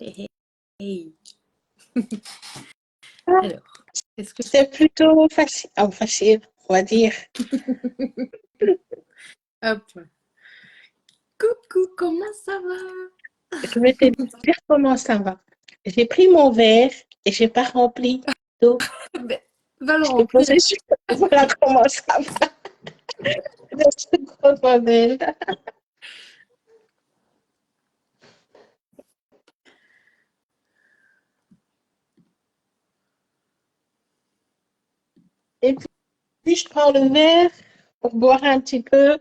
Hey, hey. Ah, Alors, est-ce que c'est plutôt facile. Ah, facile, on va dire. hop, coucou, comment ça va? Je vais te dire comment ça va. J'ai pris mon verre et j'ai pas rempli d'eau. Ben, va le Je l'ai remplir. posé sur... Voilà comment ça va. C'est un gros bordel. Et puis, je prends le verre pour boire un petit peu.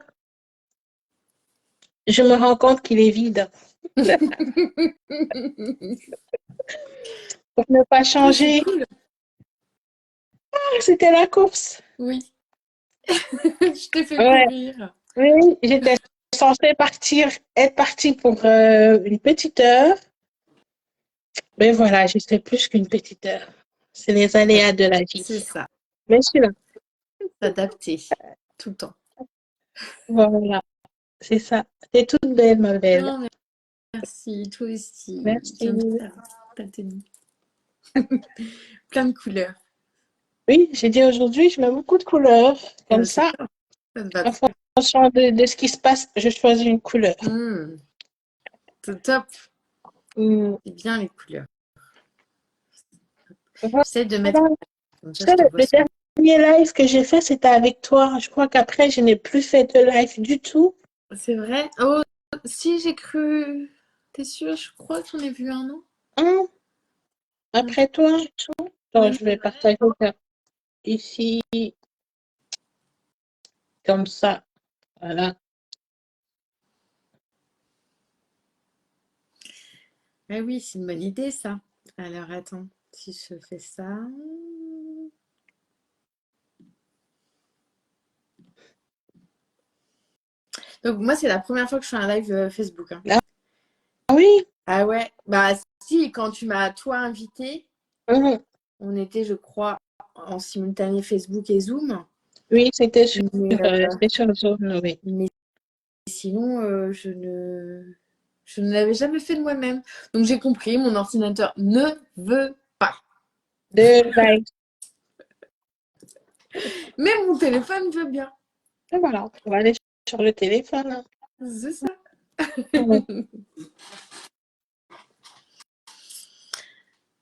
Je me rends compte qu'il est vide. Pour ne pas Ah, c'est changer. cool. C'était la course. Oui, je t'ai fait Ouais, courir. oui, j'étais censée être partie pour une petite heure. Mais voilà, je sais plus qu'une petite heure. C'est les aléas de la C'est vie. ça, Mais je suis là. s'adapter tout le temps. Voilà, c'est ça. T'es toute belle, ma belle. Oh, merci, toi aussi. Merci. J'aime ta tenue. Plein de couleurs. Oui, j'ai dit aujourd'hui, je mets beaucoup de couleurs. Comme C'est ça, ça, ça te va en trop. fonction de ce qui se passe, je choisis une couleur. C'est top. Mm. C'est bien les couleurs. Voilà. J'essaie de mettre comme ça, Ça, je te vois le souvent. dernier live que j'ai fait, c'était avec toi. Je crois qu'après, je n'ai plus fait de live du tout. C'est vrai? Oh, si j'ai cru. T'es sûre? Je crois que j'en ai vu un, non? Hein? Après toi, tout. Ouais, Donc, je vais partager ça ici, comme ça. Voilà. ah oui, c'est une bonne idée, ça. Alors, attends, si je fais ça. Donc, moi, c'est la première fois que je fais un live Facebook, hein. Ah oui? Ah ouais? Bah, si, quand tu m'as, toi, invité, Mhm. on était, je crois, en simultané Facebook et Zoom. Oui, Mais, c'était sur Zoom, oui. mais sinon, je ne l'avais jamais fait de moi-même. Donc, j'ai compris, mon ordinateur ne veut pas. De live. Mais mon téléphone veut bien. Et voilà, on va aller sur le téléphone. Hein. C'est ça. Mhm.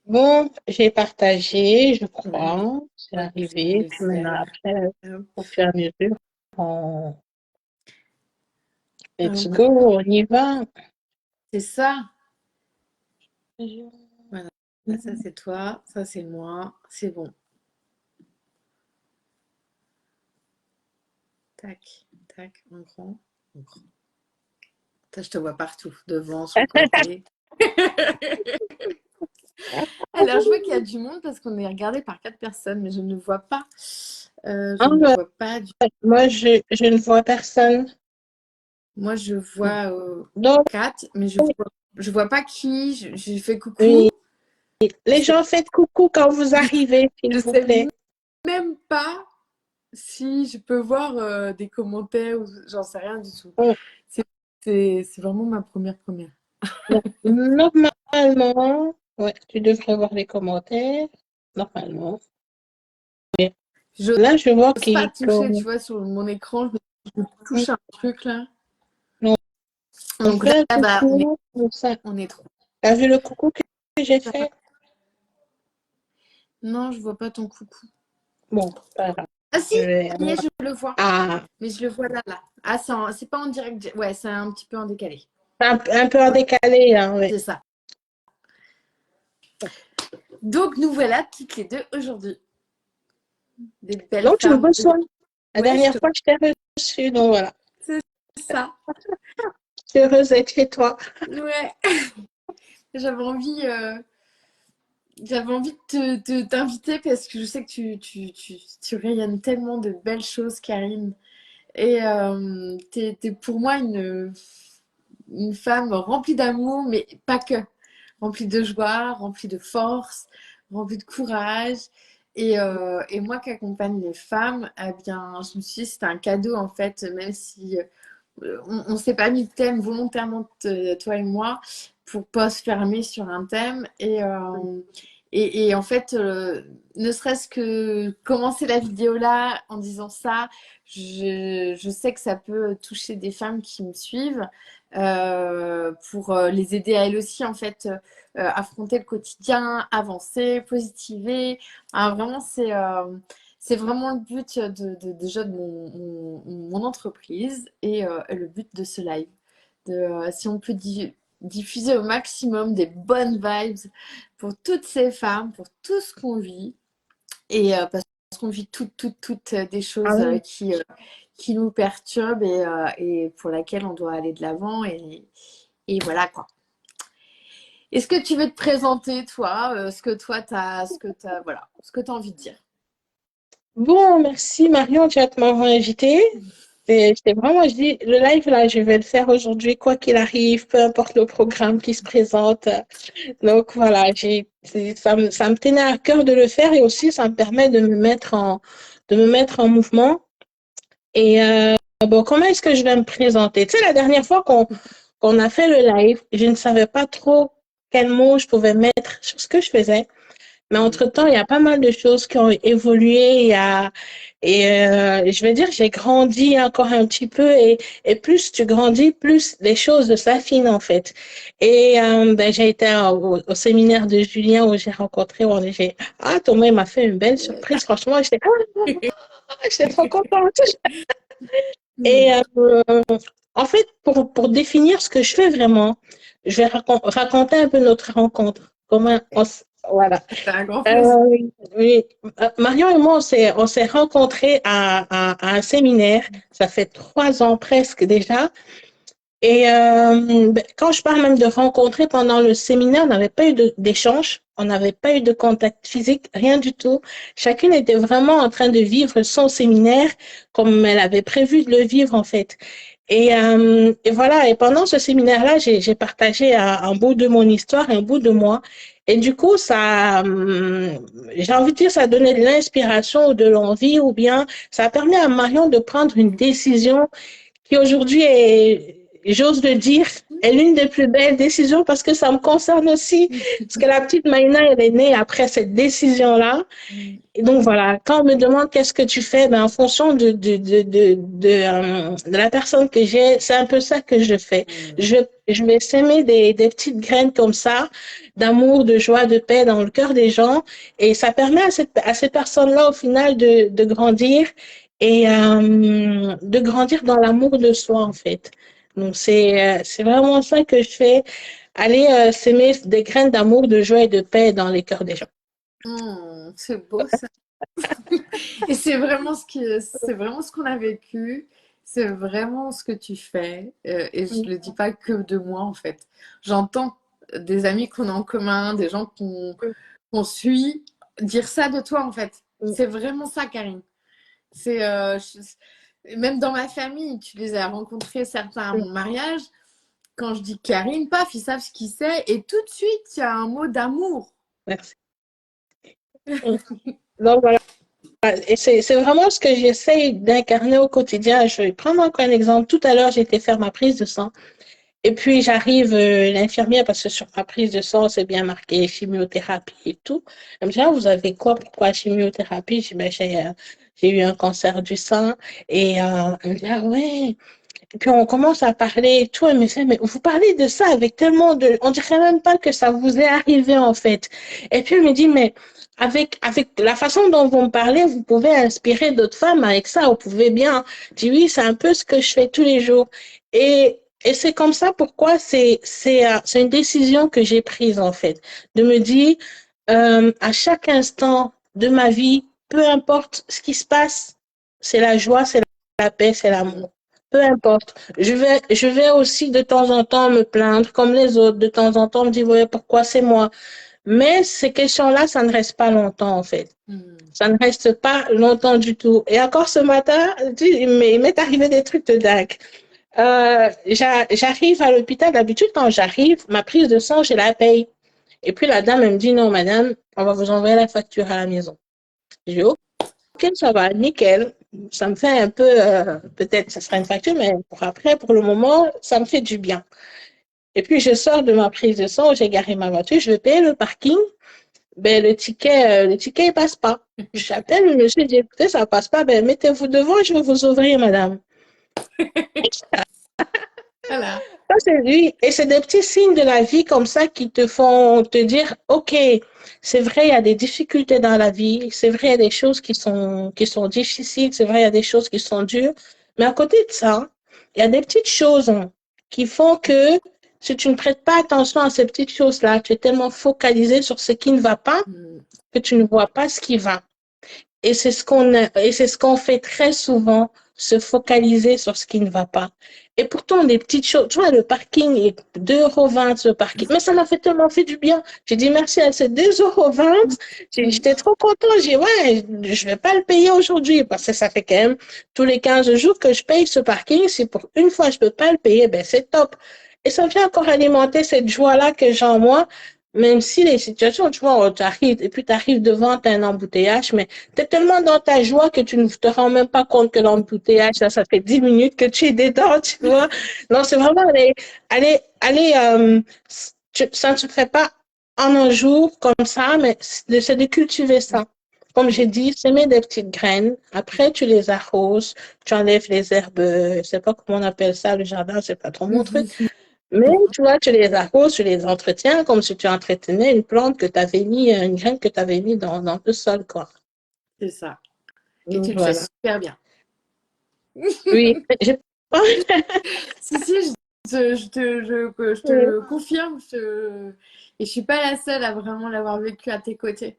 Bon, j'ai partagé, je Ouais, crois. C'est je viens de arrivé. le Puis maintenant, faire. après, Hop, au fur et à mesure, on... let's hop. go, on y va. C'est ça. Voilà. Ça, c'est toi. Ça, c'est moi. C'est bon. Tac, tac, en grand. En grand. Ça, je te vois partout. Devant, sur le côté. Alors, je vois qu'il y a du monde parce qu'on est regardé par 4 personnes, mais je ne vois pas. Je Ah, ne vois pas du. moi, je ne vois personne. Moi, je vois Donc, 4, mais je vois pas qui. Je fais oui, coucou. les gens, faites coucou quand vous arrivez, s'il Je vous sais plaît. même pas si je peux voir des commentaires ou j'en sais rien du tout. Mm. C'est vraiment ma première. Donc, normalement, ouais, tu devrais voir les commentaires. Normalement. Je Là, je vois n'ose pas qu'il toucher, tu vois, sur mon écran, je touche un truc là. on Donc fait là, un bah, coucou comme ça. on est trop. T'as vu le coucou que j'ai fait? Non, je vois pas ton coucou. Bon, pas grave. Ah si, Je vais... ça y est, je le vois. Ah, Mais je le vois là. Ah, c'est pas en direct. Ouais, c'est un petit peu en décalé. un peu en décalé, hein, ouais. C'est ça. Donc nous voilà toutes les deux aujourd'hui. Des belles Donc, tu me femmes. reçois. La Ouais, dernière fois, je t'ai reçu, donc voilà. c'est ça. Je suis heureuse d'être chez toi. Ouais. J'avais envie, j'avais envie de t'inviter parce que je sais que tu rayonnes tellement de belles choses, Karine. Et t'es pour moi une femme remplie d'amour, mais pas que. Remplie de joie, remplie de force, remplie de courage. Et moi qui accompagne les femmes, eh bien, je me suis dit c'est un cadeau en fait, même si on ne s'est pas mis de thème volontairement, toi et moi, pour pas se fermer sur un thème. Et en fait, ne serait-ce que commencer la vidéo là en disant ça, je sais que ça peut toucher des femmes qui me suivent pour les aider à elles aussi, en fait, affronter le quotidien, avancer, positiver. Ah, vraiment, c'est vraiment le but déjà de mon entreprise et le but de ce live. Si on peut diffuser au maximum des bonnes vibes pour toutes ces femmes, pour tout ce qu'on vit, et parce qu'on vit toutes des Ah choses oui. qui nous perturbent et pour laquelle on doit aller de l'avant. Et voilà quoi. Est-ce que tu veux te présenter, toi, ce que toi, voilà, ce que tu as envie de dire? Bon, merci Marion, tu as m'avoir invité. C'est vraiment, je dis, le live là, je vais le faire aujourd'hui, quoi qu'il arrive, peu importe le programme qui se présente. Donc voilà, ça me tenait à cœur de le faire et aussi ça me permet de me mettre en mouvement. Et bon, comment est-ce que je vais me présenter? Tu sais, la dernière fois qu'on a fait le live, je ne savais pas trop quel mot je pouvais mettre sur ce que je faisais. Mais entre-temps, il y a pas mal de choses qui ont évolué. Je vais dire, j'ai grandi encore un petit peu et plus tu grandis, plus les choses s'affinent en fait. Et j'ai été au séminaire de Julien où j'ai rencontré, Thomas il m'a fait une belle surprise. Franchement, j'étais trop contente. Et en fait, pour définir ce que je fais vraiment, je vais raconter un peu notre rencontre. Voilà. C'est un grand Euh, plaisir. oui, Marion et moi, on s'est rencontrés à un séminaire. Ça fait 3 ans presque déjà. Et quand je parle même de rencontrer pendant le séminaire, on n'avait pas eu d'échange, on n'avait pas eu de contact physique, rien du tout. Chacune était vraiment en train de vivre son séminaire comme elle avait prévu de le vivre en fait. Et voilà, et pendant ce séminaire-là, j'ai partagé un bout de mon histoire, un bout de moi. Et du coup, j'ai envie de dire, ça a donné de l'inspiration ou de l'envie, ou bien ça a permis à Marion de prendre une décision qui aujourd'hui est, j'ose le dire, est l'une des plus belles décisions parce que ça me concerne aussi. Parce que la petite Maïna, elle est née après cette décision-là. Et donc voilà, quand on me demande qu'est-ce que tu fais, ben, en fonction de la personne que j'ai, c'est un peu ça que je fais. Je vais s'aimer des petites graines comme ça, d'amour, de joie, de paix dans le cœur des gens. Et ça permet à ces personnes-là, au final, de grandir et de grandir dans l'amour de soi, en fait. Donc, c'est vraiment ça que je fais, aller s'aimer des graines d'amour, de joie et de paix dans les cœurs des gens. C'est beau ça. Et c'est vraiment ce qu'on a vécu. C'est vraiment ce que tu fais. Et je le dis pas que de moi en fait. J'entends des amis qu'on a en commun, des gens qu'on suit, dire ça de toi en fait. C'est vraiment ça, Karine. Même dans ma famille, tu les as rencontrés certains à mon mariage. Quand je dis Karine, paf, ils savent ce qui c'est. Et tout de suite, il y a un mot d'amour. Merci. Donc voilà. Et c'est vraiment ce que j'essaye d'incarner au quotidien. Je vais prendre encore un exemple. Tout à l'heure, j'ai été faire ma prise de sang. Et puis, j'arrive, l'infirmière, parce que sur ma prise de sang, c'est bien marqué chimiothérapie et tout. Elle me dit, ah, vous avez quoi? Pourquoi chimiothérapie? Je dis, ben, j'ai eu un cancer du sein. Et elle me dit, ah ouais. Et puis, on commence à parler et tout. Elle me dit, mais vous parlez de ça avec tellement de... On dirait même pas que ça vous est arrivé, en fait. Et puis, elle me dit, mais avec la façon dont vous me parlez, vous pouvez inspirer d'autres femmes avec ça. Vous pouvez bien. Je dis, oui, c'est un peu ce que je fais tous les jours. Et c'est comme ça pourquoi c'est une décision que j'ai prise, en fait. De me dire, à chaque instant de ma vie, peu importe ce qui se passe, c'est la joie, c'est la paix, c'est l'amour. Peu importe. Je vais aussi de temps en temps me plaindre comme les autres. De temps en temps me dire, ouais, pourquoi c'est moi? Mais ces questions-là, ça ne reste pas longtemps, en fait. Ça ne reste pas longtemps du tout. Et encore ce matin, il m'est arrivé des trucs de dingue. J'arrive à l'hôpital. D'habitude, quand j'arrive, ma prise de sang, je la paye. Et puis la dame, elle me dit, non, madame, on va vous envoyer la facture à la maison. Je dis, ok, ça va, nickel. Ça me fait un peu, peut-être, ça sera une facture, mais pour après, pour le moment, ça me fait du bien. Et puis, je sors de ma prise de sang, j'ai garé ma voiture, je vais payer le parking. Ben, le ticket, il passe pas. J'appelle le monsieur, je dis, écoutez, ça passe pas. Ben, mettez-vous devant, je vais vous ouvrir, madame. Voilà. Ça, c'est lui. Et c'est des petits signes de la vie comme ça qui te font te dire, OK, c'est vrai, il y a des difficultés dans la vie. C'est vrai, il y a des choses qui sont difficiles. C'est vrai, il y a des choses qui sont dures. Mais à côté de ça, il y a des petites choses qui font que si tu ne prêtes pas attention à ces petites choses-là, tu es tellement focalisé sur ce qui ne va pas Mm. que tu ne vois pas ce qui va. Et c'est ce qu'on fait très souvent, se focaliser sur ce qui ne va pas. Et pourtant, des petites choses, tu vois, le parking est 2,20 € le parking. Mais ça m'a fait tellement fait du bien. J'ai dit merci à ces 2,20 €. J'étais trop contente. J'ai dit, ouais, je vais pas le payer aujourd'hui parce que ça fait quand même tous les 15 jours que je paye ce parking. Si pour une fois je peux pas le payer, ben c'est top. Et ça vient encore alimenter cette joie-là que j'ai en moi. Même si les situations, tu vois, tu arrives, et puis tu arrives devant, tu as un embouteillage, mais tu es tellement dans ta joie que tu ne te rends même pas compte que l'embouteillage, ça fait 10 minutes que tu es dedans, tu vois. Non, c'est vraiment ça ne se fait pas en un jour comme ça, mais c'est de cultiver ça. Comme j'ai dit, semer des petites graines. Après, tu les arroses, tu enlèves les herbes, je sais pas comment on appelle ça, le jardin, c'est pas trop mon truc. Mais tu vois, tu les arroses, tu les entretiens comme si tu entretenais une plante que tu avais mis, une graine que tu avais mis dans le sol, quoi. C'est ça. Et tu Donc, le fais voilà. super bien. Oui, j'ai Si, si, je te le confirme. Et je suis pas la seule à vraiment l'avoir vécu à tes côtés.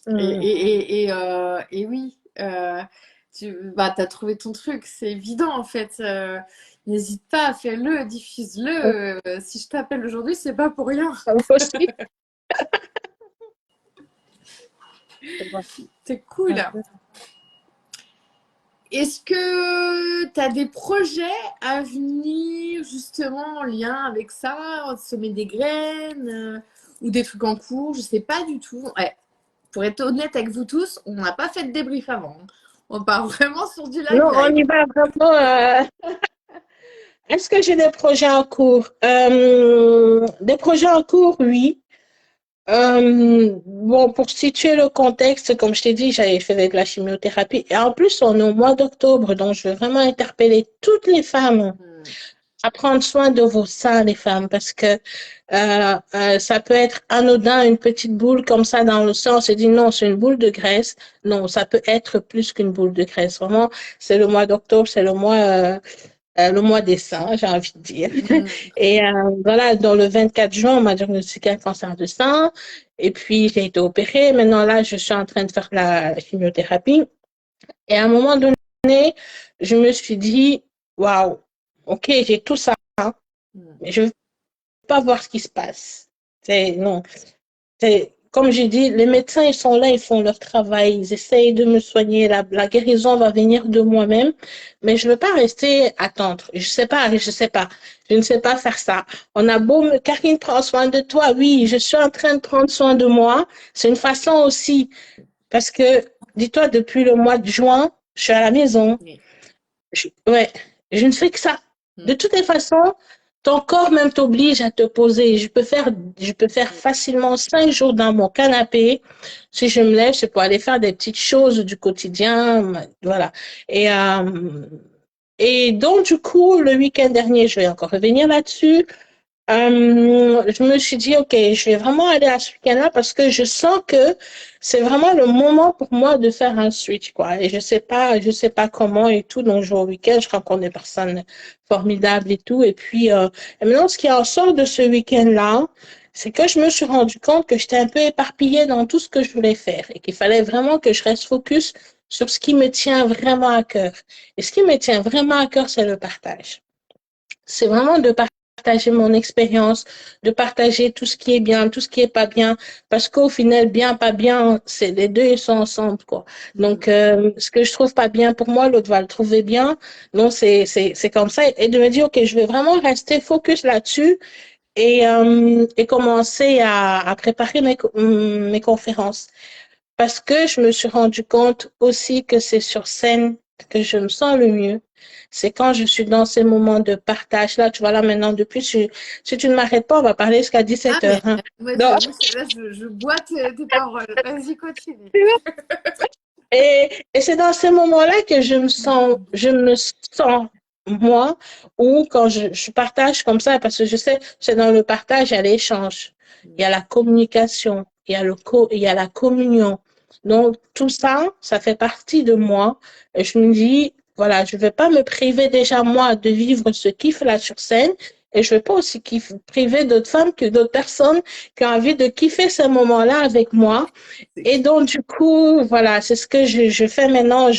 Et oui, bah, tu as trouvé ton truc, c'est évident en fait. N'hésite pas, fais-le, diffuse-le. Si je t'appelle aujourd'hui, c'est pas pour rien. aussi. C'est cool. Est-ce que tu as des projets à venir justement en lien avec ça, semer des graines ou des trucs en cours? Je sais pas du tout. Ouais. Pour être honnête avec vous tous, on n'a pas fait de débrief avant. On part vraiment sur du Non, live on live. y va vraiment. Est-ce que j'ai des projets en cours? Des projets en cours, oui. Bon, pour situer le contexte, comme je t'ai dit, j'avais fait avec la chimiothérapie. Et en plus, on est au mois d'octobre, donc je veux vraiment interpeller toutes les femmes à prendre soin de vos seins, les femmes, parce que ça peut être anodin, une petite boule comme ça dans le sang. On se dit non, c'est une boule de graisse. Non, ça peut être plus qu'une boule de graisse. Vraiment, c'est le mois d'octobre, c'est le mois des seins, j'ai envie de dire. Et voilà, dans le 24 juin, on m'a diagnostiqué un cancer de sein. Et puis, j'ai été opérée. Maintenant, là, je suis en train de faire la chimiothérapie. Et à un moment donné, je me suis dit, waouh, ok, j'ai tout ça, mais je ne veux pas voir ce qui se passe. Non, comme j'ai dit, les médecins, ils sont là, ils font leur travail, ils essayent de me soigner, la guérison va venir de moi-même, mais je ne veux pas rester attendre. Je ne sais pas faire ça. On a beau me, Karine, prends soin de toi. Oui, je suis en train de prendre soin de moi. C'est une façon aussi, parce que, dis-toi, depuis le mois de juin, je suis à la maison. Ouais, je ne fais que ça. De toutes les façons, ton corps même t'oblige à te poser. Je peux faire facilement 5 jours dans mon canapé. Si je me lève, c'est pour aller faire des petites choses du quotidien. Voilà. Et, euh, et donc, du coup, le week-end dernier, je vais encore revenir là-dessus. Je me suis dit, OK, je vais vraiment aller à ce week-end-là parce que je sens que c'est vraiment le moment pour moi de faire un switch, quoi. Et je sais pas comment et tout. Donc, je vais au week-end, je rencontre des personnes formidables et tout. Et maintenant, ce qui en sort de ce week-end-là, c'est que je me suis rendu compte que j'étais un peu éparpillée dans tout ce que je voulais faire et qu'il fallait vraiment que je reste focus sur ce qui me tient vraiment à cœur. Et ce qui me tient vraiment à cœur, c'est le partage. C'est vraiment de partager mon expérience, de partager tout ce qui est bien, tout ce qui est pas bien, parce qu'au final, bien, pas bien, c'est les deux, ils sont ensemble, quoi. Donc, ce que je trouve pas bien pour moi, l'autre va le trouver bien. Non, c'est comme ça. Et de me dire, OK, je vais vraiment rester focus là-dessus et commencer à préparer mes conférences. Parce que je me suis rendu compte aussi que c'est sur scène que je me sens le mieux, c'est quand je suis dans ces moments de partage. Là, tu vois, là maintenant, depuis, si tu ne m'arrêtes pas, on va parler jusqu'à Ah, 17 mais heures. Hein. moi, Donc, là, je bois tes paroles. Vas-y, continue. et c'est dans ces moments-là que je me sens, moi, ou quand je partage comme ça, parce que je sais, c'est dans le partage, il y a l'échange, il y a la communication, il y a la communion. Donc, tout ça, ça fait partie de moi. Et je me dis, voilà, je vais pas me priver déjà, moi, de vivre ce kiff-là sur scène. Et je vais pas aussi priver d'autres femmes que d'autres personnes qui ont envie de kiffer ces moments-là avec moi. Et donc, du coup, voilà, c'est ce que je fais maintenant.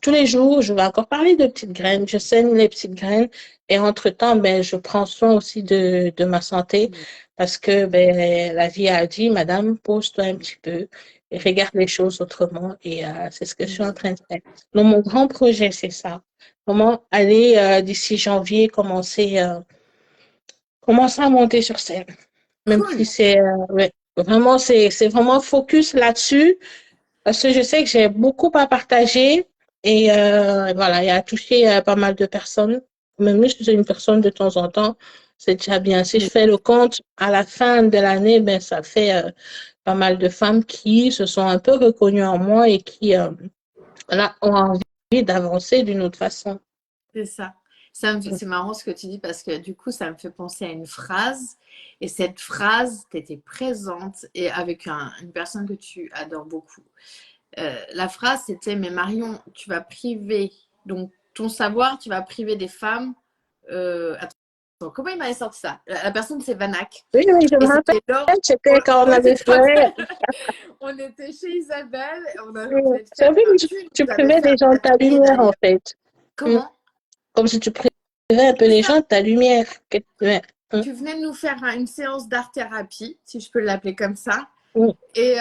Tous les jours, je vais encore parler de petites graines. Je sème les petites graines. Et entre-temps, ben, je prends soin aussi de ma santé parce que ben, la vie a dit, Madame, pose-toi un petit peu et regarde les choses autrement. Et c'est ce que je suis en train de faire. Donc, mon grand projet, c'est ça. Comment aller d'ici janvier, commencer à monter sur scène. Même si Cool. c'est ouais, vraiment, c'est vraiment focus là-dessus parce que je sais que j'ai beaucoup à partager et voilà, il a touché pas mal de personnes. Même si je suis une personne de temps en temps, c'est déjà bien. Si je fais le compte à la fin de l'année, ben ça fait pas mal de femmes qui se sont un peu reconnues en moi et qui voilà, ont envie d'avancer d'une autre façon. C'est ça. C'est marrant ce que tu dis parce que du coup, ça me fait penser à une phrase. Et cette phrase, tu étais présente et avec une personne que tu adores beaucoup. La phrase, c'était: mais Marion, tu vas priver, donc ton savoir, tu vas priver des femmes. Attends, comment il m'avait sorti ça? La personne, c'est Vanak. Oui, oui, je Et me rappelle, c'était lors. c'était quand on Ouais, tu avait te fait. rappelles. On était chez Isabelle. On avait C'est fait vrai, tu tu nous avais privais fait des gens un de ta atelier lumière, en d'ailleurs. fait. Mm. Comment? Comme si tu privais un peu C'est les ça. gens de ta lumière. Ouais. Mm. Tu venais de nous faire une séance d'art-thérapie, si je peux l'appeler comme ça. Mm. Et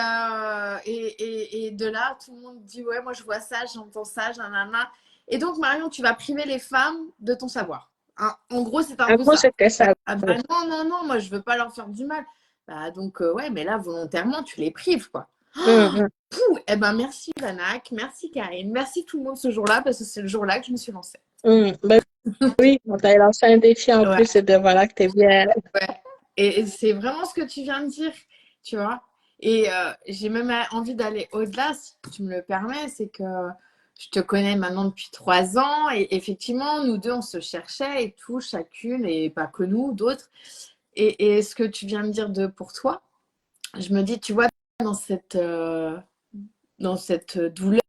de là, tout le monde dit: ouais, moi je vois ça, j'entends ça, nanana. Et donc, Marion, tu vas priver les femmes de ton savoir. Hein, en gros, c'est un En peu gros, ça. c'était ça. Ah bah non, non, non, moi je veux pas leur faire du mal. Bah donc, ouais, mais là, volontairement, tu les prives, quoi. Mm, mm, Pouh, eh ben merci Vanak, merci Karine, merci tout le monde ce jour-là, parce que c'est le jour-là que je me suis lancée. mm. Ben oui, on t'a lancé un défi en Ouais, plus, et ben voilà que t'es bien. ouais. Et c'est vraiment ce que tu viens de dire, tu vois. Et j'ai même envie d'aller au-delà, si tu me le permets, c'est que je te connais maintenant depuis 3 ans et effectivement, nous deux, on se cherchait et tout, chacune, et pas que nous, d'autres. Et ce que tu viens de dire pour toi, je me dis, tu vois, dans cette douleur,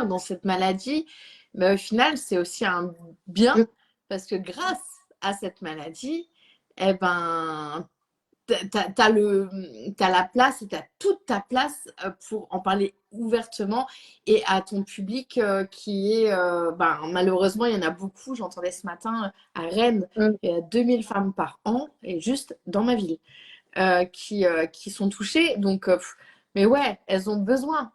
dans cette maladie, mais au final, c'est aussi un bien Mm. parce que grâce à cette maladie, eh ben, t'as la place et t'as toute ta place pour en parler ouvertement et à ton public qui est, ben, malheureusement, il y en a beaucoup. J'entendais ce matin à Rennes, Mm. il y a 2000 femmes par an, et juste dans ma ville, qui sont touchées. Donc, mais ouais, elles ont besoin.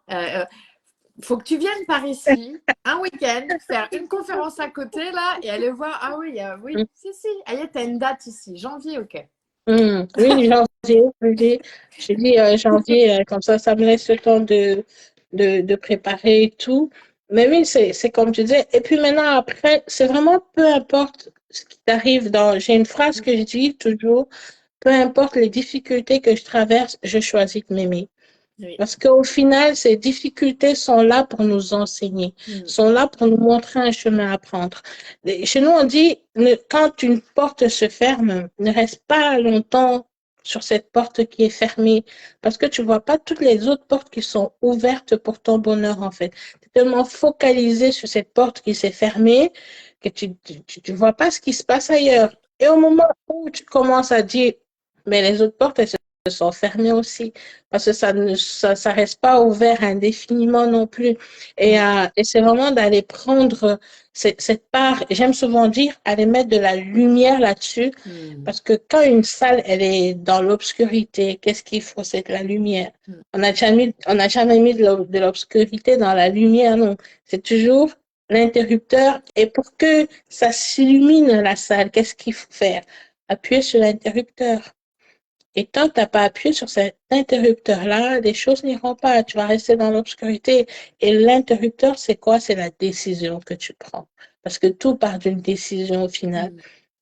Faut que tu viennes par ici un week-end, faire une conférence à côté là et aller voir. Ah oui, oui, si, si. Aïe, t'as une date ici, janvier, ok. Mm. Oui, janvier, je dis janvier, comme ça me laisse le temps de préparer et tout. Mais oui, c'est comme tu disais. Et puis maintenant, après, c'est vraiment peu importe ce qui t'arrive j'ai une phrase que je dis toujours, peu importe les difficultés que je traverse, je choisis de m'aimer. Oui. Parce qu'au final, ces difficultés sont là pour nous enseigner, Mm. sont là pour nous montrer un chemin à prendre. Chez nous, on dit, quand une porte se ferme, ne reste pas longtemps sur cette porte qui est fermée, parce que tu vois pas toutes les autres portes qui sont ouvertes pour ton bonheur, en fait. Tu es tellement focalisé sur cette porte qui s'est fermée que tu vois pas ce qui se passe ailleurs. Et au moment où tu commences à dire, mais les autres portes, elles sont fermées aussi parce que ça reste pas ouvert indéfiniment non plus. Mm. Et c'est vraiment d'aller prendre cette part, j'aime souvent dire, aller mettre de la lumière là-dessus, Mm. parce que quand une salle, elle est dans l'obscurité, qu'est-ce qu'il faut? C'est de la lumière. Mm. On n'a jamais mis de l'obscurité dans la lumière, non. C'est toujours l'interrupteur. Et pour que ça s'illumine la salle, qu'est-ce qu'il faut faire? Appuyer sur l'interrupteur. Et tant que tu n'as pas appuyé sur cet interrupteur-là, les choses n'iront pas. Tu vas rester dans l'obscurité. Et l'interrupteur, c'est quoi? C'est la décision que tu prends. Parce que tout part d'une décision au final. Mm.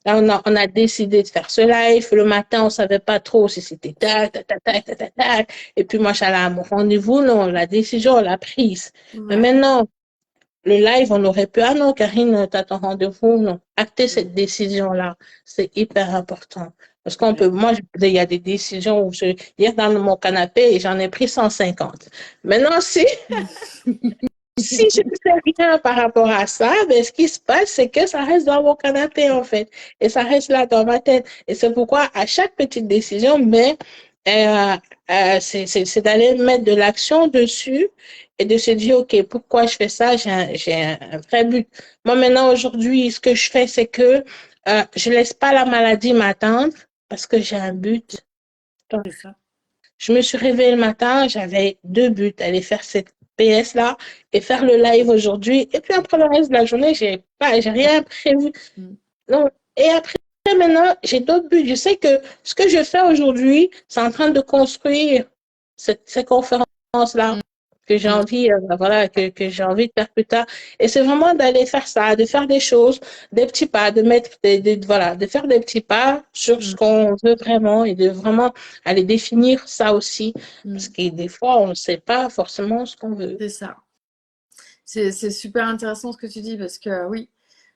Là, on a décidé de faire ce live. Le matin, on savait pas trop si c'était tac, tac, tac, tac, tac, tac, tac. Et puis, moi, j'allais à mon rendez-vous. Non, la décision, on l'a prise. Mais Ouais. maintenant, le live, on aurait pu, ah non, Karine, t'as ton rendez-vous. Non, acter Mm. cette décision-là, c'est hyper important. Parce qu'on peut, Ouais. moi, il y a des décisions où je, hier dans mon canapé, et j'en ai pris 150. Maintenant, si je ne fais rien par rapport à ça, ben, ce qui se passe, c'est que ça reste dans mon canapé, en fait. Et ça reste là dans ma tête. Et c'est pourquoi, à chaque petite décision, mais, c'est d'aller mettre de l'action dessus et de se dire, OK, pourquoi je fais ça? J'ai un vrai but. Moi, maintenant, aujourd'hui, ce que je fais, c'est que je laisse pas la maladie m'atteindre parce que j'ai un but. C'est ça. Je me suis réveillée le matin, j'avais deux buts, aller faire cette PS-là et faire le live aujourd'hui. Et puis après le reste de la journée, j'ai rien prévu. Mm. Non. Et après, maintenant, j'ai d'autres buts. Je sais que ce que je fais aujourd'hui, c'est en train de construire cette conférence-là que j'ai Mm. envie, voilà, que j'ai envie de faire plus tard. Et c'est vraiment d'aller faire ça, de faire des choses, des petits pas, de mettre voilà, de faire des petits pas sur ce Mm. qu'on veut vraiment et de vraiment aller définir ça aussi. Parce Mm. que des fois, on ne sait pas forcément ce qu'on veut. C'est ça. C'est super intéressant ce que tu dis parce que oui,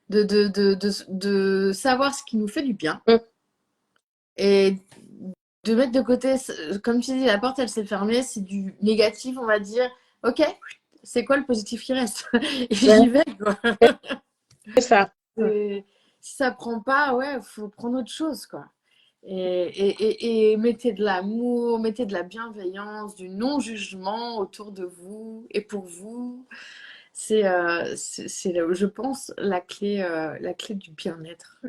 de savoir ce qui nous fait du bien Mm. et de mettre de côté, comme tu dis, la porte elle s'est fermée, c'est du négatif, on va dire, ok, c'est quoi le positif qui reste? Et Ouais, j'y vais, quoi. c'est ça. Et si ça prend pas, ouais, faut prendre autre chose, quoi. Et mettez de l'amour, mettez de la bienveillance, du non-jugement autour de vous et pour vous. C'est, je pense, la clé du bien-être.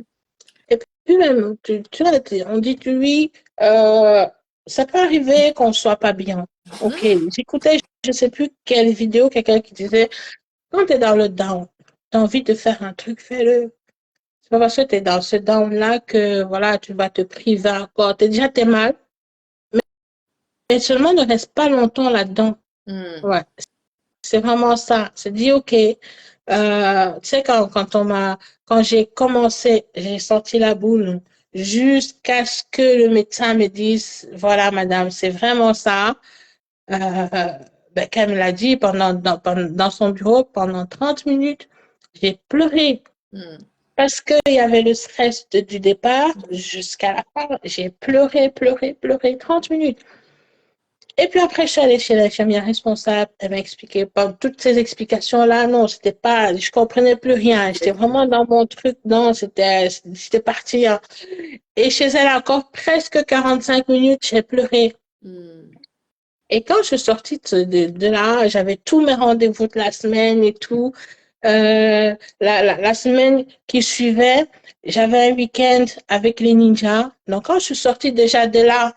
Et puis même, tu vois, on dit que oui, euh, ça peut arriver qu'on soit pas bien. Ok, j'écoutais, je ne sais plus quelle vidéo, quelqu'un qui disait, quand tu es dans le down, tu as envie de faire un truc, fais-le. C'est pas parce que tu es dans ce down-là que voilà, tu vas te priver encore. Déjà, t'es mal, mais seulement ne reste pas longtemps là-dedans. Mm. Ouais, c'est vraiment ça. C'est dit, ok, tu sais, quand j'ai commencé, j'ai sorti la boule jusqu'à ce que le médecin me dise, voilà, madame, c'est vraiment ça. Euh, ben, comme elle l'a dit, dans son bureau, pendant 30 minutes, j'ai pleuré Mm. parce qu'il y avait le stress du départ jusqu'à la fin. J'ai pleuré, pleuré, pleuré 30 minutes. Et puis après, je suis allée chez l'infirmière responsable. Elle m'a expliqué, pas toutes ces explications-là, non, c'était pas, je comprenais plus rien. J'étais vraiment dans mon truc, non, j'étais partie. Hein. Et chez elle, encore presque 45 minutes, j'ai pleuré. Mm. Et quand je suis sortie de là, j'avais tous mes rendez-vous de la semaine et tout. La semaine qui suivait, j'avais un week-end avec les ninjas. Donc, quand je suis sortie déjà de là,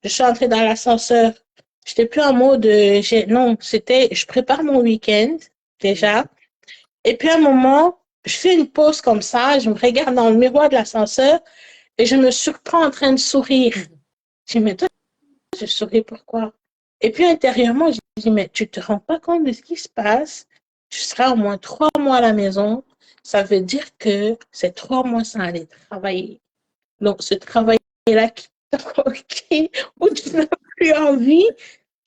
je suis entrée dans l'ascenseur. J'étais plus en mode, non, c'était, je prépare mon week-end Mm. déjà. Et puis à un moment, je fais une pause comme ça, je me regarde dans le miroir de l'ascenseur et je me surprends en train de sourire. Mm. Je dis, mais toi, je souris pourquoi? Et puis intérieurement, je dis, mais tu te rends pas compte de ce qui se passe? Tu seras au moins 3 mois à la maison. Ça veut dire que c'est 3 mois sans aller travailler. Donc, ce travail-là où tu n'as plus envie,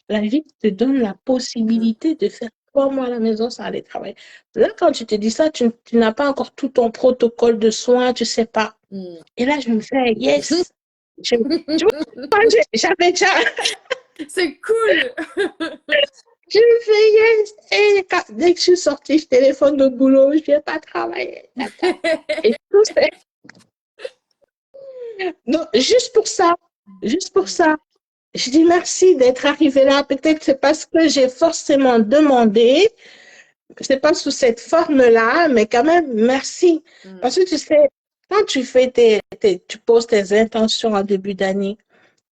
la vie te donne la possibilité de faire 3 mois à la maison sans aller travailler. Là, quand tu te dis ça, tu n'as pas encore tout ton protocole de soins, tu sais pas. Mm. Et là, je me fais, yes. Tu vois, j'avais déjà, C'est cool! je me fais, yes. Et dès que je suis sortie, je téléphone de boulot, je viens pas travailler. Et tout, c'est, non, juste pour ça. Je dis merci d'être arrivé là. Peut-être que c'est parce que j'ai forcément demandé, c'est pas sous cette forme-là, mais quand même, merci. Mm. Parce que tu sais, quand tu fais tu poses tes intentions en début d'année,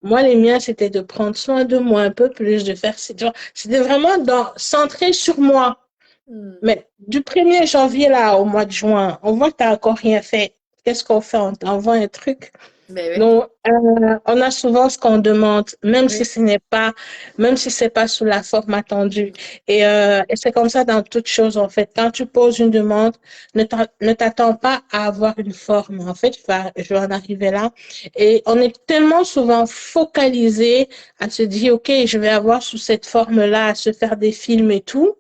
moi, les miens, c'était de prendre soin de moi un peu plus, de faire ces gens. C'était vraiment centré sur moi. Mm. Mais du 1er janvier là au mois de juin, on voit que tu n'as encore rien fait. qu'est-ce qu'on fait? On t'envoie un truc. Mais oui, Donc, on a souvent ce qu'on demande, même si oui, ce n'est pas, même si c'est pas sous la forme attendue. Et c'est comme ça dans toute chose, en fait. Quand tu poses une demande, ne t'attends pas à avoir une forme. En fait, je vais en arriver là. Et on est tellement souvent focalisé à se dire, OK, je vais avoir sous cette forme-là, à se faire des films et tout.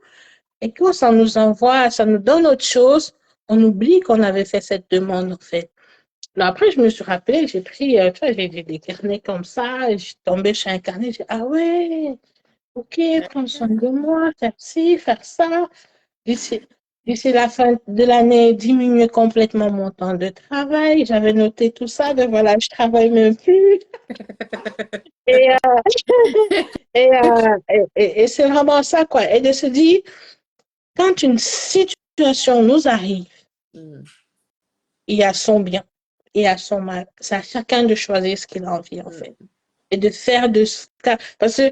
Et quand ça nous envoie, ça nous donne autre chose, on oublie qu'on avait fait cette demande, en fait. Non, après, je me suis rappelé, j'ai pris, tu vois, j'ai des carnets comme ça, et je suis tombée sur un carnet, j'ai dit, ah ouais, ok, prendre soin de moi, faire ci, faire ça. D'ici, d'ici la fin de l'année, diminuer complètement mon temps de travail. J'avais noté tout ça, donc voilà, je travaille même plus. Et, et c'est vraiment ça, quoi. Et de se dire, quand une situation nous arrive, mm, il y a son bien et il y a son mal. C'est à chacun de choisir ce qu'il a envie, en fait. mm. Et de faire de ce cas. Parce que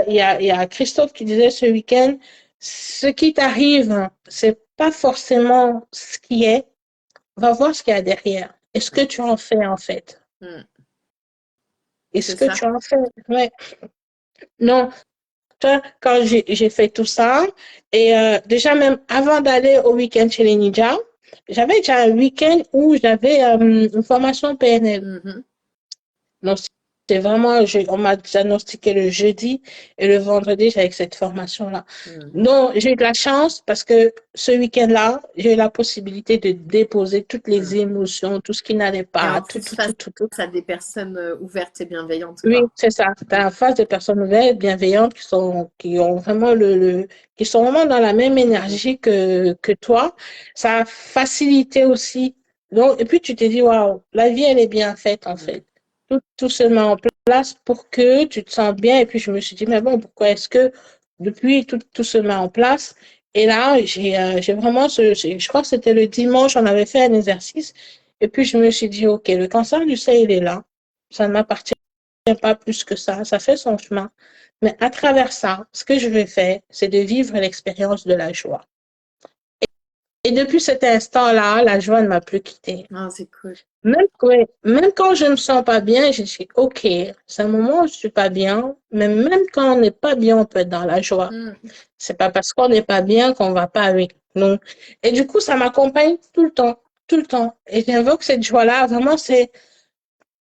il y a Christophe qui disait ce week-end, ce qui t'arrive, c'est pas forcément ce qui est. Va voir ce qu'il y a derrière. Et ce que tu en fais, en fait. Mm. Et ce C'est que ça. tu en fais. Ouais. Non, toi, quand j'ai fait tout ça, et déjà même avant d'aller au week-end chez les ninjas, j'avais déjà un week-end où j'avais une formation PNL. Mhm, Donc, c'est vraiment, on m'a diagnostiqué le jeudi et le vendredi, j'avais cette formation-là. mm. Donc, j'ai eu de la chance parce que ce week-end-là, j'ai eu la possibilité de déposer toutes les Mm. émotions, tout ce qui n'allait Et pas, en tout, plus, tout, face tout, tout, tout. à des personnes ouvertes et bienveillantes, Oui, quoi. c'est ça. Tu as la face des personnes ouvertes, bienveillantes, qui ont vraiment qui sont vraiment dans la même Mm. énergie que toi. Ça a facilité aussi. Donc, et puis tu te dis, waouh, la vie, elle est bien faite, en Mm. fait. Tout se met en place pour que tu te sens bien. Et puis, je me suis dit, mais bon, pourquoi est-ce que depuis, tout se met en place? Et là, j'ai vraiment je crois que c'était le dimanche, on avait fait un exercice. Et puis, je me suis dit, OK, le cancer du sein, il est là. Ça ne m'appartient pas plus que ça fait son chemin. Mais à travers ça, ce que je vais faire, c'est de vivre l'expérience de la joie. Et depuis cet instant-là, la joie ne m'a plus quittée. Ah, c'est cool. Même, ouais, même quand je ne me sens pas bien, je dis, OK, c'est un moment où je ne suis pas bien, mais même quand on n'est pas bien, on peut être dans la joie. Mm. C'est pas parce qu'on n'est pas bien qu'on va pas avec nous. Et du coup, ça m'accompagne tout le temps, tout le temps. Et j'invoque cette joie-là, vraiment, c'est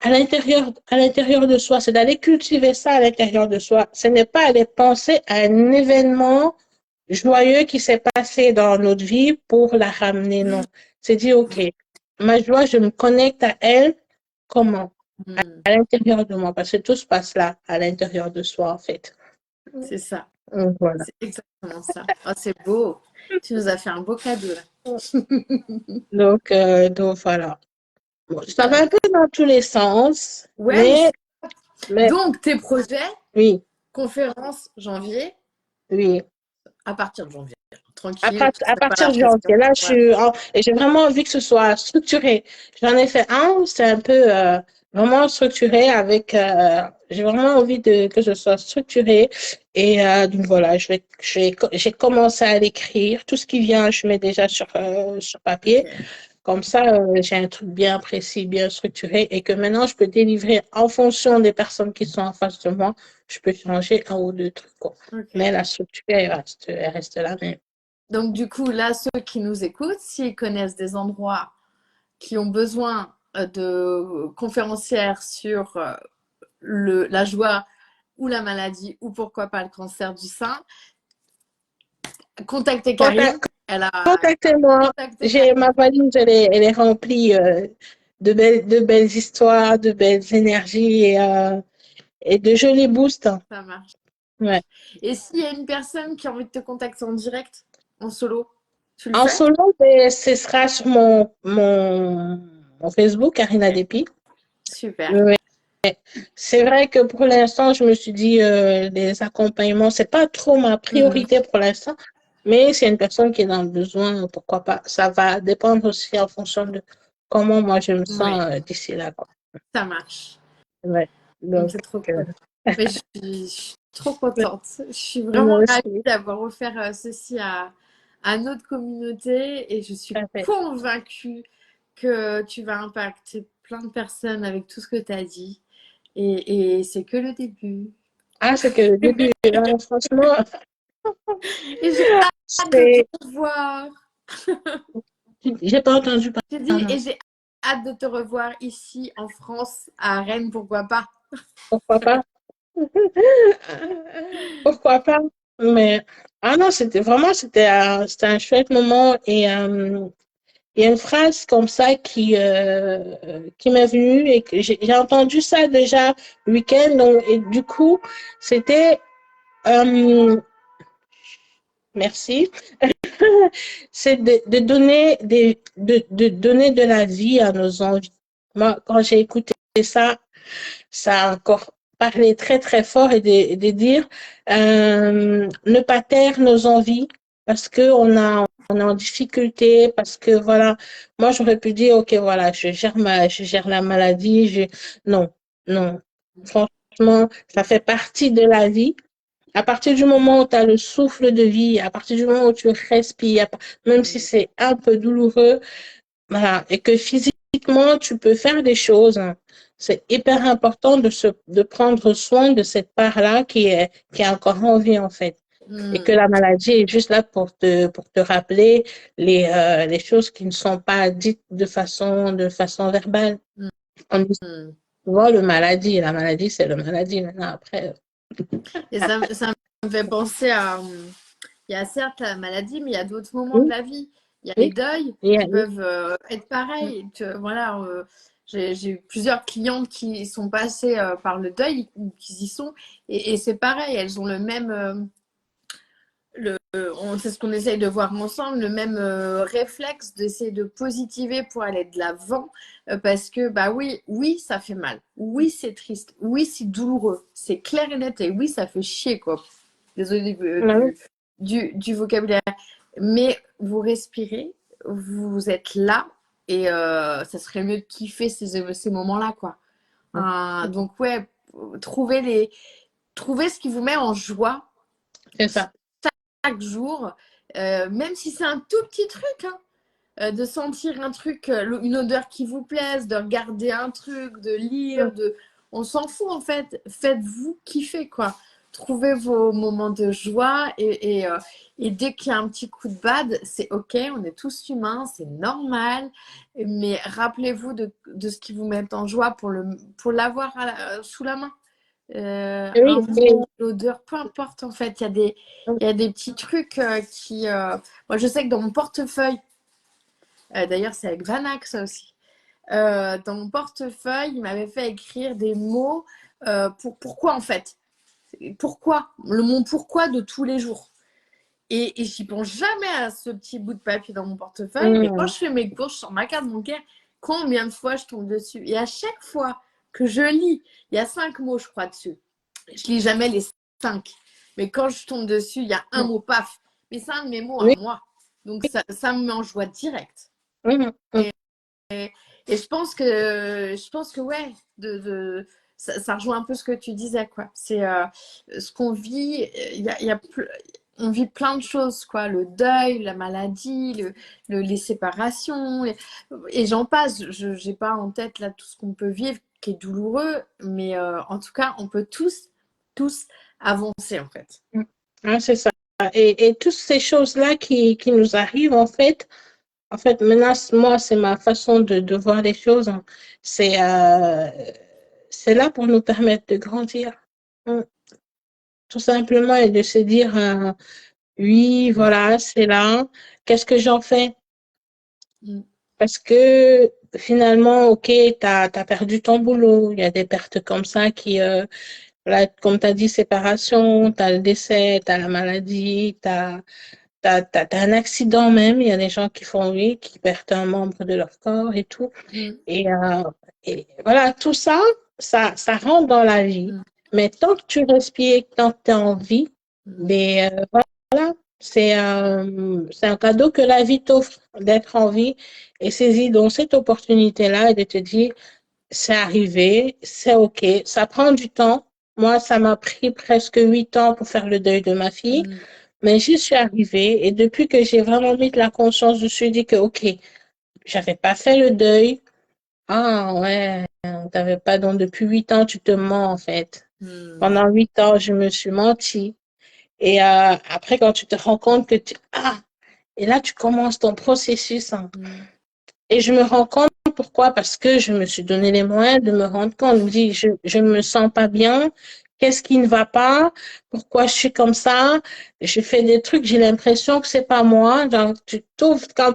à l'intérieur de soi, c'est d'aller cultiver ça à l'intérieur de soi. Ce n'est pas aller penser à un événement joyeux qui s'est passé dans notre vie pour la ramener, non. C'est dire, OK, ma joie, je me connecte à elle, comment? Mm. À l'intérieur de moi, parce que tout se passe là, à l'intérieur de soi, en fait. C'est ça. Voilà. C'est exactement ça. Oh, c'est beau. Tu nous as fait un beau cadeau, là. Donc voilà. Bon, ça va un peu dans tous les sens, Ouais, mais mais donc, tes projets, oui, conférence janvier, oui. à partir de janvier. Tranquille, À c'est pas partir la de janvier, pression. là, Ouais. et j'ai vraiment envie que ce soit structuré. J'en ai fait un, c'est un peu vraiment structuré j'ai vraiment envie que ce soit structuré. Et donc voilà, j'ai commencé à l'écrire. Tout ce qui vient, je mets déjà sur papier. Ok. Comme ça, j'ai un truc bien précis, bien structuré et que maintenant, je peux délivrer en fonction des personnes qui sont en face de moi. Je peux changer un ou deux trucs, quoi. Mais Ok. la structure, elle reste la même. Donc, du coup, là, ceux qui nous écoutent, s'ils connaissent des endroits qui ont besoin de conférencières sur la joie ou la maladie, ou pourquoi pas le cancer du sein, contactez Karine. Contact- Elle a Contactez-moi. contacté J'ai ma Karine. valise, elle est remplie de belles histoires, de belles énergies et de jolis boosts. Ça marche. Ouais. Et s'il y a une personne qui a envie de te contacter en direct, en solo, tu le En fais? solo, ben, ce sera sur mon Facebook, Karina Ok, Despy. super. Ouais. C'est vrai que pour l'instant, je me suis dit, les accompagnements, c'est pas trop ma Mhm. priorité pour l'instant. Mais s'il y a une personne qui est dans le besoin, pourquoi pas. Ça va dépendre aussi en fonction de comment moi je me sens Oui, d'ici là, quoi. ça marche. Ouais. Donc, C'est trop euh, cool. Mais je suis trop contente. Je suis vraiment moi ravie aussi. d'avoir offert ceci à notre communauté et je suis Parfait. convaincue que tu vas impacter plein de personnes avec tout ce que tu as dit. Et c'est que le début. Ah, c'est que le début, là, franchement, Et j'ai hâte de te c'est, revoir. j'ai pas entendu J'ai dit, parler. et j'ai hâte de te revoir ici en France, à Rennes, pourquoi pas. Pourquoi pas? Pourquoi pas? Mais, ah non, c'était un chouette moment et, il y a une phrase comme ça qui m'est venue et que j'ai entendu ça déjà le week-end. Et du coup, c'était, euh, merci, c'est de donner de donner de la vie à nos envies. Moi, quand j'ai écouté ça, ça a encore parlé très très fort et de dire ne pas taire nos envies parce que on est en difficulté, parce que voilà, moi j'aurais pu dire ok voilà, je gère la maladie, non, non. Franchement, ça fait partie de la vie. À partir du moment où tu as le souffle de vie, à partir du moment où tu respires, même si c'est un peu douloureux, voilà, et que physiquement, tu peux faire des choses. Hein. C'est hyper important de prendre soin de cette part-là qui est encore en vie, en fait. Et que Mm, la maladie est juste là pour te rappeler les choses qui ne sont pas dites de façon verbale. mm, On dit mm. souvent la maladie, c'est le maladie. Maintenant, après, Et ça me fait penser à. Il y a certes la maladie, mais il y a d'autres moments de oui, la vie. Il y a les oui, deuils oui, qui oui. peuvent être pareils. Voilà, j'ai eu plusieurs clientes qui sont passées par le deuil ou qui y sont. Et c'est pareil, elles ont le même. C'est ce qu'on essaye de voir ensemble, le même réflexe d'essayer de positiver pour aller de l'avant. Parce que, bah oui, oui, ça fait mal. Oui, c'est triste. Oui, c'est douloureux. C'est clair et net. Et oui, ça fait chier, quoi. Désolée Oui, du vocabulaire. Mais vous respirez, vous êtes là, et ça serait mieux de kiffer ces moments-là, quoi. Donc, ouais, trouvez, trouvez ce qui vous met en joie c'est ça. chaque jour, même si c'est un tout petit truc, hein, de sentir un truc, une odeur qui vous plaise, de regarder un truc, de lire, on s'en fout en fait. Faites-vous kiffer quoi. Trouvez vos moments de joie et dès qu'il y a un petit coup de bad, c'est ok, on est tous humains, c'est normal. Mais rappelez-vous de ce qui vous met en joie pour l'avoir sous la main. Un Oui, mot, l'odeur, peu importe en fait. Il y a des petits trucs qui. Moi, je sais que dans mon portefeuille, d'ailleurs, c'est avec Vanac ça aussi. Dans mon portefeuille, il m'avait fait écrire des mots pour pourquoi en fait. Pourquoi mon pourquoi de tous les jours. Et j'y pense jamais à ce petit bout de papier dans mon portefeuille, mais quand je fais mes courses sur ma carte bancaire, combien de fois je tombe dessus. Et à chaque fois que je lis, il y a 5 mots, je crois, dessus. Je lis jamais les 5. Mais quand je tombe dessus, il y a un mot, paf. Mais c'est un de mes mots à oui. moi. Donc ça me met en joie direct. Mhm. Et je pense que ouais, ça rejoint un peu ce que tu disais, quoi. C'est ce qu'on vit, on vit plein de choses, quoi. Le deuil, la maladie, les séparations, et j'en passe. Je n'ai pas en tête là tout ce qu'on peut vivre qui est douloureux, mais en tout cas, on peut tous avancer, en fait. Ah, c'est ça. Et toutes ces choses-là qui nous arrivent, en fait, maintenant, moi, c'est ma façon de voir les choses. Hein. C'est là pour nous permettre de grandir. Hein. Tout simplement, et de se dire, oui, Mm. voilà, c'est là. Qu'est-ce que j'en fais? Mm. Parce que finalement, OK, t'as perdu ton boulot. Il y a des pertes comme ça là, comme tu as dit, séparation, tu as le décès, tu as la maladie, t'as un accident même. Il y a des gens qui font, oui, qui perdent un membre de leur corps et tout. Mm. Et, euh, et voilà, tout ça, ça rentre dans la vie. Mm. Mais tant que tu respires, tant que tu as envie, Mm. mais voilà, c'est un cadeau que la vie t'offre d'être en vie et saisir donc cette opportunité-là et de te dire, c'est arrivé, c'est OK, ça prend du temps. Moi, ça m'a pris presque 8 ans pour faire le deuil de ma fille, mais j'y suis arrivée et depuis que j'ai vraiment mis de la conscience, je me suis dit que OK, j'avais pas fait le deuil. Ah ouais, t'avais pas donc depuis 8 ans, tu te mens en fait. Hmm. Pendant 8 ans, je me suis menti. Et après, quand tu te rends compte que et là, tu commences ton processus, hein. Hmm. Et je me rends compte pourquoi? Parce que je me suis donné les moyens de me rendre compte. Je me dis, je me sens pas bien. Qu'est-ce qui ne va pas? Pourquoi je suis comme ça? Je fais des trucs, j'ai l'impression que c'est pas moi. Donc, tu t'ouvres, quand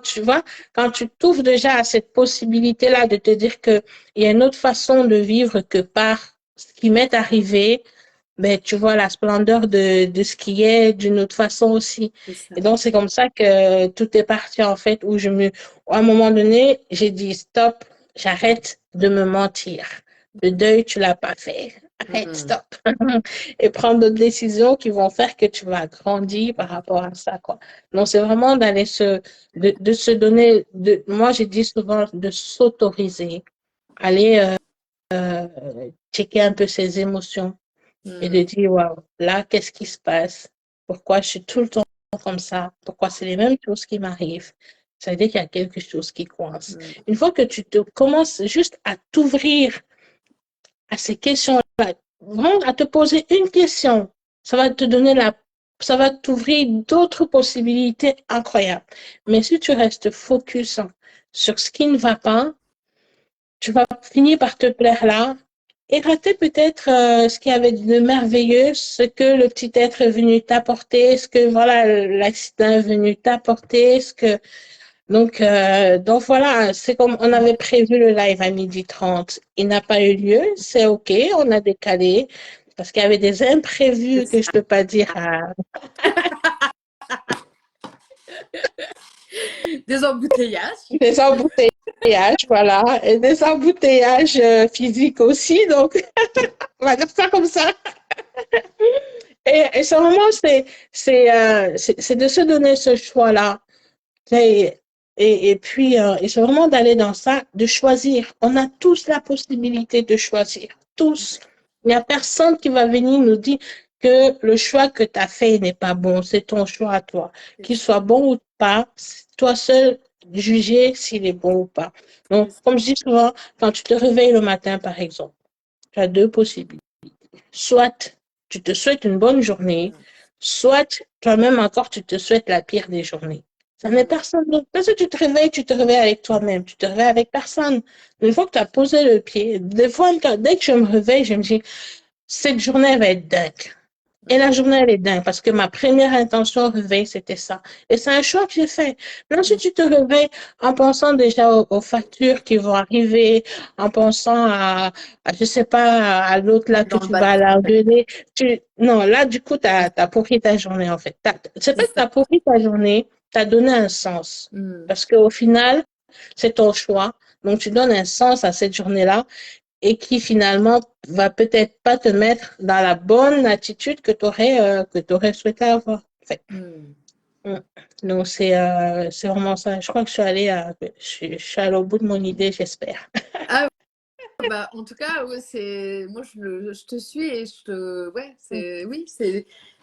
tu t'ouvres déjà à cette possibilité-là de te dire que il y a une autre façon de vivre que par ce qui m'est arrivé, ben, tu vois la splendeur de ce qui est d'une autre façon aussi. C'est ça. Et donc, c'est comme ça que tout est parti, en fait, à un moment donné, j'ai dit, stop, j'arrête de me mentir. Le deuil, tu l'as pas fait. Arrête, Hmm. stop. Et prendre d'autres décisions qui vont faire que tu vas grandir par rapport à ça, quoi. Donc, c'est vraiment de se donner, moi, j'ai dit souvent de s'autoriser, aller, checker un peu ses émotions et de Hmm. dire, waouh, là, qu'est-ce qui se passe? Pourquoi je suis tout le temps comme ça? Pourquoi c'est les mêmes choses qui m'arrivent? Ça veut dire qu'il y a quelque chose qui coince. Hmm. Une fois que tu te commences juste à t'ouvrir à ces questions-là, vraiment à te poser une question, ça va te donner ça va t'ouvrir d'autres possibilités incroyables. Mais si tu restes focus sur ce qui ne va pas, tu vas finir par te plaire là et rater peut-être ce qu'il y avait de merveilleux, ce que le petit être est venu t'apporter, ce que voilà l'accident est venu t'apporter, donc voilà, c'est comme on avait prévu le live à 12h30. Il n'a pas eu lieu, c'est OK, on a décalé parce qu'il y avait des C'est imprévus que je ça. peux pas dire Des embouteillages. des embouteillages, voilà, et des embouteillages physiques aussi, donc on va dire ça comme ça. Et c'est vraiment, c'est de se donner ce choix-là. Et puis, et c'est vraiment d'aller dans ça, de choisir. On a tous la possibilité de choisir. Tous. Il n'y a personne qui va venir nous dire que le choix que tu as fait n'est pas bon. C'est ton choix à toi. C'est Qu'il ça. soit bon ou pas, c'est toi seul juger s'il est bon ou pas. Donc, C'est ça. comme je dis souvent, quand tu te réveilles le matin, par exemple, tu as deux possibilités. Soit tu te souhaites une bonne journée, soit toi-même encore tu te souhaites la pire des journées. Ça n'est Hmm. personne d'autre. Parce que tu te réveilles avec toi-même, tu te réveilles avec personne. Une fois que tu as posé le pied, des fois, dès que je me réveille, je me dis, cette journée va être dingue. Et la Hmm. journée, elle est dingue parce que ma première intention au réveil, c'était ça. Et c'est un choix que j'ai fait. Mais Hmm. ensuite, tu te réveilles en pensant déjà aux factures qui vont arriver, en pensant je sais pas, à l'autre là que Dans le tu bas de vas ton sac. l'engueuler. Non, là, du coup, t'as pourri ta journée, en fait. C'est C'est pas que ça. t'as pourri ta journée, t'as donné un sens. Hmm. Parce qu'au final, c'est ton choix. Donc, tu donnes un sens à cette journée-là et qui finalement va peut-être pas te mettre dans la bonne attitude que t'aurais souhaité avoir. En fait. Hmm. Mm. Donc c'est vraiment ça. Je crois que je suis allée au bout de mon idée, j'espère. Ah bah en tout cas ouais, c'est moi je te suis et ouais c'est oui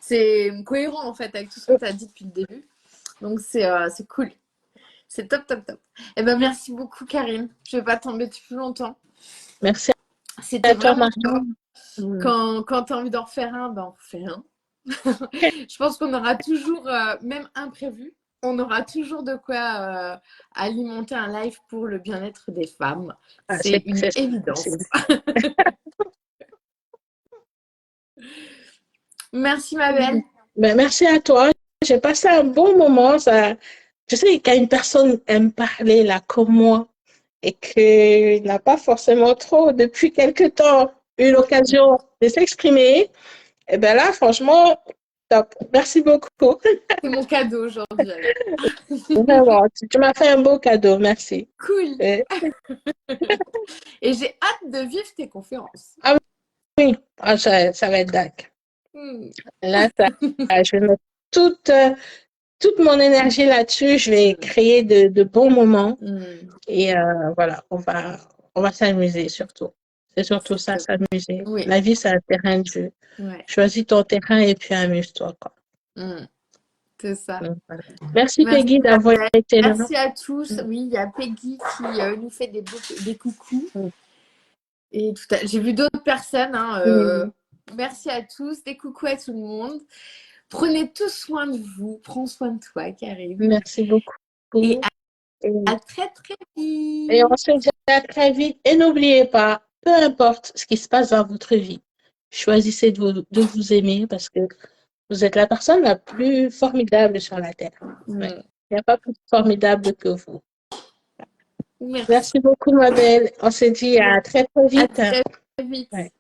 c'est cohérent en fait avec tout ce que tu as dit depuis le début. Donc c'est cool. C'est top top top. Eh ben merci beaucoup Karine. Je vais pas t'embêter plus longtemps. Merci C'était à toi, vraiment Marion. top. Mm. Quand tu as envie d'en refaire un, ben on refait un. Je pense qu'on aura toujours, même imprévu, on aura toujours de quoi alimenter un live pour le bien-être des femmes. Ah, C'est une c'est évidence. possible. Merci ma belle. Ben, merci à toi. J'ai passé un bon moment. Je sais quand une personne aime parler là comme moi et qu'il n'a pas forcément trop, depuis quelque temps, eu l'occasion de s'exprimer. Et bien là, franchement, top. Merci beaucoup. C'est mon cadeau aujourd'hui alors. Vraiment, tu m'as fait un beau cadeau. Merci. Cool. Euh, Et j'ai hâte de vivre tes conférences. ah oui, ah, ça va être dingue. Hmm. Là, je vais mettre toute mon énergie là-dessus. Je vais Hmm. créer de bons moments. Hmm. Et voilà, on va s'amuser surtout. C'est surtout C'est ça, top. s'amuser. Oui. La vie, c'est un terrain de jeu. Ouais. Choisis ton terrain et puis amuse-toi, quoi. Hmm. C'est ça. Donc, voilà. Merci Merci, Peggy d'avoir Babel. été là. Merci à tous. Oui, il y a Peggy qui nous fait des coucous. Et j'ai vu d'autres personnes. Hein, merci à tous. Des coucous à tout le monde. Prenez tous soin de vous. Prends soin de toi, Karim. Merci beaucoup. Et Et, à très, très et on vite. se dit à très vite. Et n'oubliez pas, peu importe ce qui se passe dans votre vie, choisissez de vous aimer parce que vous êtes la personne la plus formidable sur la Terre. Ouais. Il n'y a pas plus formidable que vous. Merci. Merci beaucoup, ma belle. On se dit à très, très À vite. très vite. Ouais.